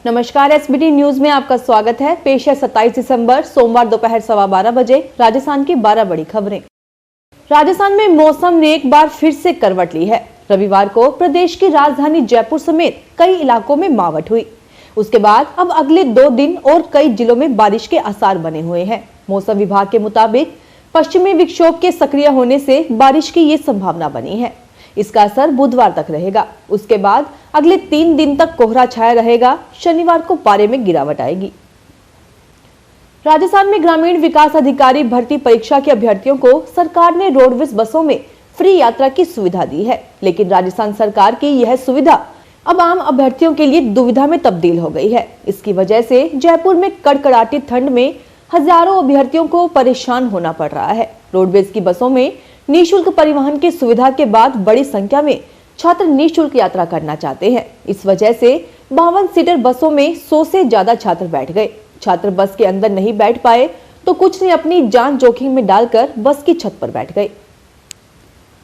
नमस्कार, SBT news में आपका स्वागत है। पेश है 27 दिसंबर सोमवार दोपहर 12:15 बजे राजस्थान की 12 बड़ी खबरें। राजस्थान में मौसम ने एक बार फिर से करवट ली है। रविवार को प्रदेश की राजधानी जयपुर समेत कई इलाकों में मावठ हुई। उसके बाद अब अगले 2 दिन और कई जिलों में बारिश के आसार बने हुए हैं। मौसम विभाग के मुताबिक पश्चिमी विक्षोभ के सक्रिय होने से बारिश की ये संभावना बनी है। इसका असर बुधवार तक रहेगा। उसके बाद अगले 3 दिन तक कोहरा छाया रहेगा। शनिवार को पारे में गिरावट आएगी। राजस्थान में ग्रामीण विकास अधिकारी भर्ती परीक्षा के अभ्यर्थियों को सरकार ने रोडवेज बसों में फ्री यात्रा की सुविधा दी है, लेकिन राजस्थान सरकार की यह सुविधा अब आम अभ्यर्थियों के लिए दुविधा में तब्दील हो गई है। इसकी वजह से जयपुर में कड़कड़ाती ठंड में हजारों अभ्यर्थियों को परेशान होना पड़ रहा है। रोडवेज की बसों में निःशुल्क परिवहन की सुविधा के बाद बड़ी संख्या में छात्र निःशुल्क यात्रा करना चाहते हैं। इस वजह से 52 सीटर बसों में 100 से ज्यादा छात्र बैठ गए। छात्र बस के अंदर नहीं बैठ पाए तो कुछ ने अपनी जान जोखिम में डालकर बस की छत पर बैठ गए।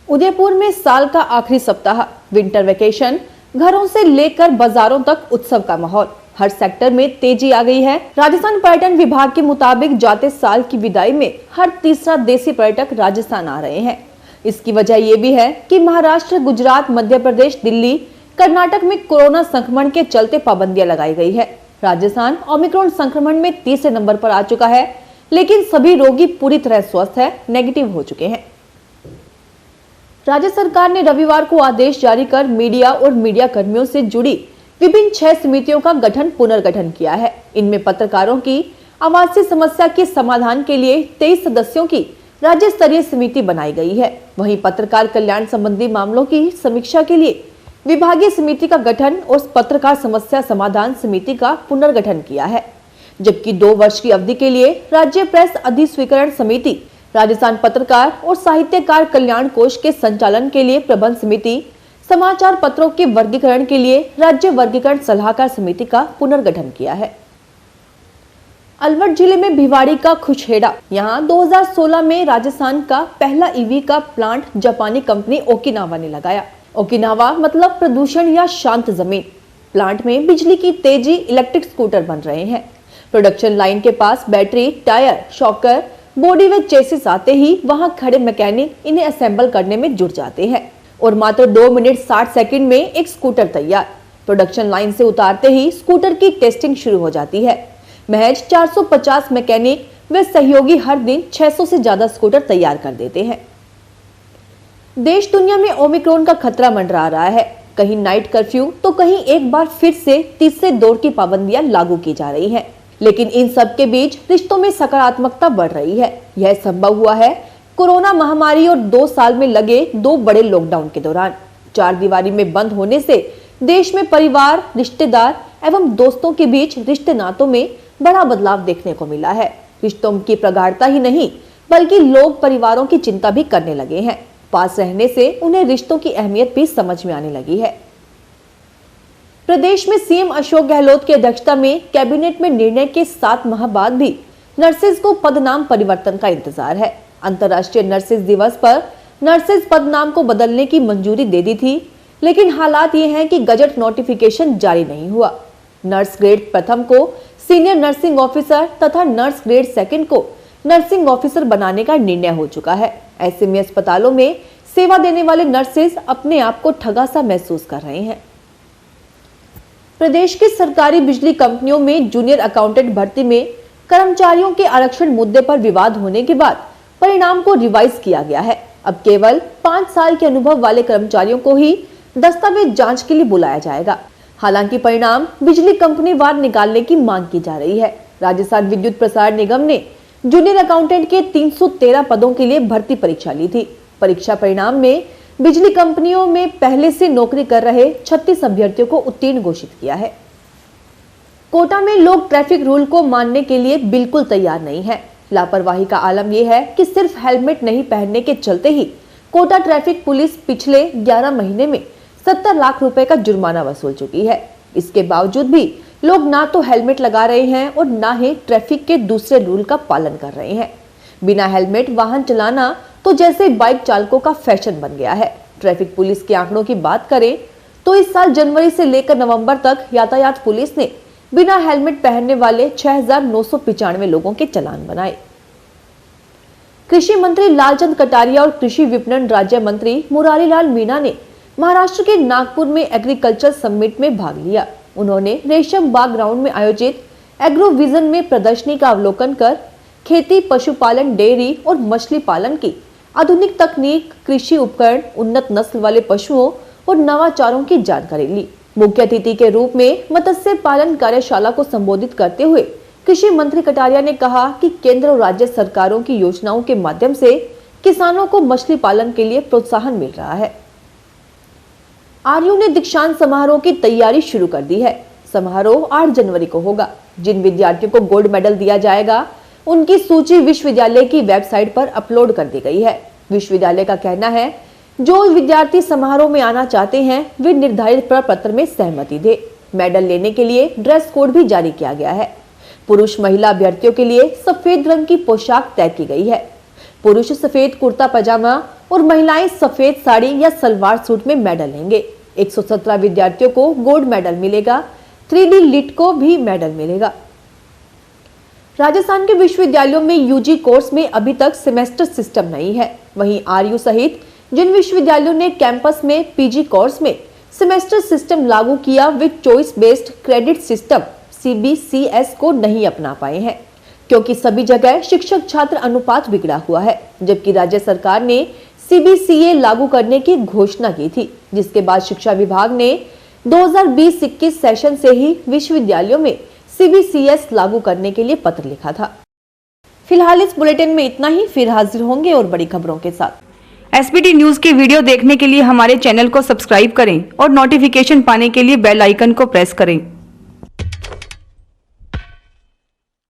उदयपुर में साल का आखिरी सप्ताह, विंटर वेकेशन, घरों से लेकर बाजारों तक उत्सव का माहौल। हर सेक्टर में तेजी आ गई है। राजस्थान पर्यटन विभाग के मुताबिक जाते साल की विदाई में हर तीसरा देसी पर्यटक राजस्थान आ रहे हैं। इसकी वजह यह भी है कि महाराष्ट्र, गुजरात, मध्य प्रदेश, दिल्ली, कर्नाटक में कोरोना संक्रमण के चलते पाबंदियां लगाई गई है। राजस्थान ओमिक्रॉन संक्रमण में तीसरे नंबर पर आ चुका है, लेकिन सभी रोगी पूरी तरह स्वस्थ है, नेगेटिव हो चुके हैं। राज्य सरकार ने रविवार को आदेश जारी कर मीडिया और मीडिया कर्मियों से जुड़ी विभिन्न 6 समितियों का पुनर्गठन किया है। इनमें पत्रकारों की आवासीय समस्या के समाधान के लिए 23 सदस्यों की राज्य स्तरीय समिति बनाई गई है। वहीं पत्रकार कल्याण संबंधी मामलों की समीक्षा के लिए विभागीय समिति का गठन और पत्रकार समस्या समाधान समिति का पुनर्गठन किया है। जबकि 2 वर्ष की अवधि के लिए राज्य प्रेस अधिस्वीकरण समिति, राजस्थान पत्रकार और साहित्यकार कल्याण कोष के संचालन के लिए प्रबंध समिति, समाचार पत्रों के वर्गीकरण के लिए राज्य वर्गीकरण सलाहकार समिति का पुनर्गठन किया है। अलवर जिले में भिवाड़ी का खुशहेड़ा। यहाँ 2016 में राजस्थान का पहला ईवी का प्लांट जापानी कंपनी ओकिनावा ने लगाया। ओकिनावा मतलब प्रदूषण या शांत जमीन। प्लांट में बिजली की तेजी इलेक्ट्रिक स्कूटर बन रहे हैं। प्रोडक्शन लाइन के पास बैटरी, टायर, शॉकर, बॉडी व चेसिस आते ही वहां खड़े मैकेनिक इन्हें असेंबल करने में जुट जाते हैं और मात्र 2 मिनट 60 सेकंड में एक स्कूटर तैयार। प्रोडक्शन लाइन से उतारते ही स्कूटर की टेस्टिंग शुरू हो जाती है। महज 450 मैकेनिक व सहयोगी हर दिन 600 से ज्यादा स्कूटर तैयार कर देते हैं। देश दुनिया में ओमिक्रॉन का खतरा मंडरा रहा है। कहीं नाइट कर्फ्यू तो कहीं एक बार फिर से तीसरे दौर की पाबंदियां लागू की जा रही हैं। लेकिन इन सब के बीच रिश्तों में सकारात्मकता बढ़ रही है। यह संभव हुआ है कोरोना महामारी और 2 साल में लगे 2 बड़े लॉकडाउन के दौरान। 4 दीवारी में बंद होने से देश में परिवार, रिश्तेदार एवं दोस्तों के बीच रिश्ते नातों में बड़ा बदलाव देखने को मिला है। रिश्तों की प्रगाढ़ता ही नहीं बल्कि लोग परिवारों की चिंता भी करने लगे हैं। पास रहने से उन्हें रिश्तों की अहमियत भी समझ में आने लगी है। प्रदेश में सीएम अशोक गहलोत की अध्यक्षता में कैबिनेट में निर्णय के 7 माह बाद भी नर्सेज को पदनाम परिवर्तन का इंतजार है। अंतर्राष्ट्रीय नर्सेज दिवस पर नर्सेज पदनाम को बदलने की मंजूरी दे दी थी, लेकिन हालात ये हैं कि गजट नोटिफिकेशन जारी नहीं हुआ। नर्स ग्रेड प्रथम को सीनियर नर्सिंग ऑफिसर तथा नर्स ग्रेड सेकंड को नर्सिंग ऑफिसर बनाने का निर्णय हो चुका है। ऐसे में अस्पतालों में सेवा देने वाले नर्सेज अपने आप को ठगा सा महसूस कर रहे हैं। प्रदेश की सरकारी बिजली कंपनियों में जूनियर अकाउंटेंट भर्ती में कर्मचारियों के आरक्षण मुद्दे पर विवाद होने के बाद परिणाम को रिवाइज किया गया है। अब केवल 5 साल के अनुभव वाले कर्मचारियों को ही दस्तावेज जांच के लिए बुलाया जाएगा। हालांकि परिणाम बिजली कंपनी वार निकालने की मांग की जा रही है। राजस्थान विद्युत प्रसारण निगम ने जूनियर अकाउंटेंट के 313 पदों के लिए भर्ती परीक्षा ली थी। परीक्षा परिणाम में बिजली कंपनियों में पहले से नौकरी कर रहे 36 अभ्यर्थियों को उत्तीर्ण घोषित किया है। कोटा में लोग ट्रैफिक रूल को मानने के लिए बिल्कुल तैयार नहीं है। लापरवाही का आलम यह है कि सिर्फ हेलमेट नहीं पहनने के चलते ही कोटा ट्रैफिक पुलिस पिछले 11 महीने में 70 लाख रुपए का जुर्माना वसूल चुकी है। इसके बावजूद भी लोग ना तो हेलमेट लगा रहे हैं और ना ही ट्रैफिक के दूसरे रूल का पालन कर रहे हैं। बिना हेलमेट वाहन चलाना तो जैसे बाइक चालकों का फैशन बन गया है। ट्रैफिक पुलिस के आंकड़ों की बात करें तो इस साल जनवरी से लेकर नवंबर तक यातायात पुलिस ने बिना हेलमेट पहनने वाले 6,995 लोगों के चालान बनाए। कृषि मंत्री लालचंद कटारिया और कृषि विपणन राज्य मंत्री मुरारीलाल मीणा ने महाराष्ट्र के नागपुर में एग्रीकल्चर समिट में भाग लिया। उन्होंने रेशम बाग ग्राउंड में आयोजित एग्रो विजन में प्रदर्शनी का अवलोकन कर खेती, पशुपालन, डेयरी और मछली पालन की आधुनिक तकनीक, कृषि उपकरण, उन्नत नस्ल वाले पशुओं और नवाचारों की जानकारी ली। मुख्य अतिथि के रूप में मत्स्य पालन कार्यशाला को संबोधित करते हुए कृषि मंत्री कटारिया ने कहा कि केंद्र और राज्य सरकारों की योजनाओं के माध्यम से किसानों को मछली पालन के लिए प्रोत्साहन मिल रहा है। आरयू ने दीक्षांत समारोह की तैयारी शुरू कर दी है। समारोह 8 जनवरी को होगा। जिन विद्यार्थियों को गोल्ड मेडल दिया जाएगा उनकी सूची विश्वविद्यालय की वेबसाइट पर अपलोड कर दी गई है। विश्वविद्यालय का कहना है जो विद्यार्थी समारोह में आना चाहते हैं वे निर्धारित प्रपत्र में सहमति दे। मेडल लेने के लिए ड्रेस कोड भी जारी किया गया है। पुरुष महिला अभ्यर्थियों के लिए सफेद रंग की पोशाक तय की गई है। पुरुष सफेद कुर्ता पजामा और महिलाएं सफेद साड़ी या सलवार सूट में मेडल लेंगे। 117 विद्यार्थियों को गोल्ड मेडल मिलेगा। 3D लिट को भी मेडल मिलेगा। राजस्थान के विश्वविद्यालयों में यूजी कोर्स में अभी तक सेमेस्टर सिस्टम नहीं है। वहीं आरयू सहित जिन विश्वविद्यालयों ने कैंपस में पीजी कोर्स में सेमेस्टर सिस्टम लागू किया वे choice based credit system CBCS को नहीं अपना पाए हैं, क्योंकि सभी जगह शिक्षक छात्र अनुपात बिगड़ा हुआ है। जबकि राज्य सरकार ने CBCA लागू करने की घोषणा की थी, जिसके बाद शिक्षा विभाग ने 2020-21 सेशन से ही विश्वविद्यालयों में CBCS लागू करने के लिए पत्र लिखा था। फिलहाल इस बुलेटिन में इतना ही। फिर हाजिर होंगे और बड़ी खबरों के साथ। SBT न्यूज के वीडियो देखने के लिए हमारे चैनल को सब्सक्राइब करें और नोटिफिकेशन पाने के लिए बेल आइकन को प्रेस करें।